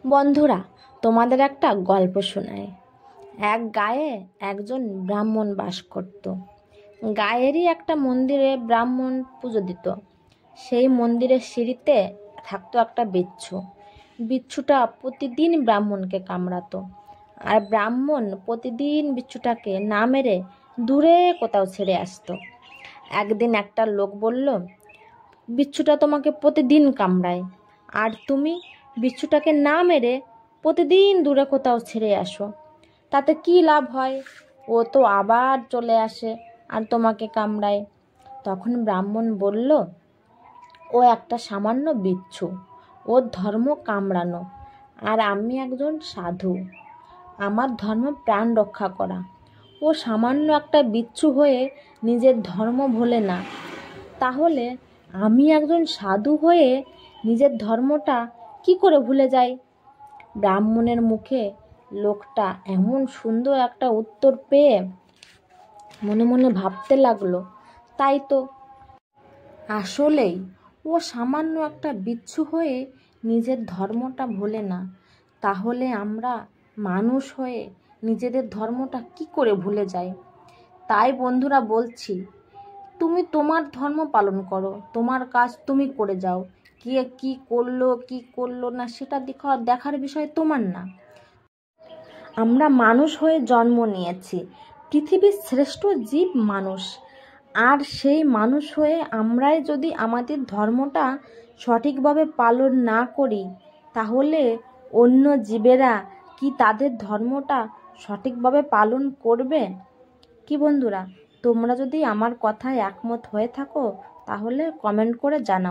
বন্ধুরা, তোমাদের একটা গল্প শোনাই। এক গায়ে একজন ব্রাহ্মণ বাস করত। গায়েরই একটা মন্দিরে ব্রাহ্মণ পুজো দিত। সেই মন্দিরের সিঁড়িতে থাকতো একটা বিচ্ছু। বিচ্ছুটা প্রতিদিন ব্রাহ্মণকে কামড়াতো, আর ব্রাহ্মণ প্রতিদিন বিচ্ছুটাকে না মেরে দূরে কোথাও ছেড়ে আসতো। একদিন একটা লোক বলল, বিচ্ছুটা তোমাকে প্রতিদিন কামড়ায়, আর তুমি বিচ্ছুটাকে না মেরে প্রতিদিন দূরে কোথাও ছেড়ে আসো, তাতে কি লাভ হয়? ও তো আবার চলে আসে আর তোমাকে কামড়ায়। তখন ব্রাহ্মণ বলল, ও একটা সামান্য বিচ্ছু, ওর ধর্ম কামড়ানো, আর আমি একজন সাধু, আমার ধর্ম প্রাণ রক্ষা করা। ও সামান্য একটা বিচ্ছু হয়ে নিজের ধর্ম ভোলে না, তাহলে আমি একজন সাধু হয়ে নিজের ধর্মটা কি করে ভুলে যাই? ব্রাহ্মণের মুখে লোকটা এমন সুন্দর একটা উত্তর পেয়ে মনে মনে ভাবতে লাগলো, তাই তো, আসলেই ও সামান্য একটা বিচ্ছু হয়ে নিজের ধর্মটা ভোলে না, তাহলে আমরা মানুষ হয়ে নিজেদের ধর্মটা কি করে ভুলে যাই? তাই বন্ধুরা বলছি, তুমি তোমার ধর্ম পালন করো, তোমার কাজ তুমি করে যাও। কে কি করলো কি করলো না সেটা দেখার বিষয় তোমার না। আমরা মানুষ হয়ে জন্ম নিয়েছি, পৃথিবীর শ্রেষ্ঠ জীব মানুষ, আর সেই মানুষ হয়ে আমরাই যদি আমাদের ধর্মটা সঠিকভাবে পালন না করি, তাহলে অন্য জীবেরা কি তাদের ধর্মটা সঠিকভাবে পালন করবে? কি বন্ধুরা, তোমরা যদি আমার কথায় একমত হয়ে থাকো তাহলে কমেন্ট করে জানাও।